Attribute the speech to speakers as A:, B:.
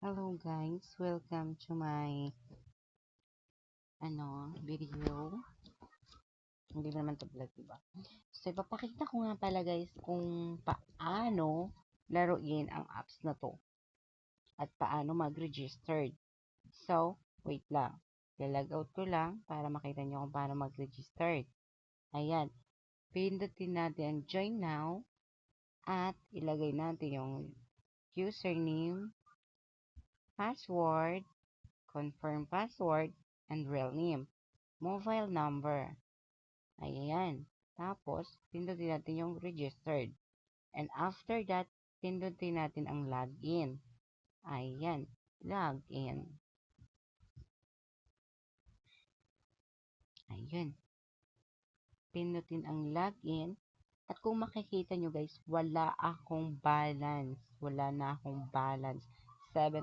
A: Hello guys, welcome to my video. Hindi naman to vlog, diba? So ipapakita ko nga pala guys kung paano laruin ang apps na to at paano mag-registered. So, wait lang. Lalag out ko lang para makita nyo kung paano mag-registered. Ayan. Pindutin natin ang join now at ilagay natin yung username, password, confirm password, and real name. Mobile number. Ayan. Tapos, pindutin natin yung registered. And after that, pindutin natin ang login. Ayan. Login. Ayan. Pindutin ang login. At kung makikita nyo guys, wala akong balance. Wala na akong balance.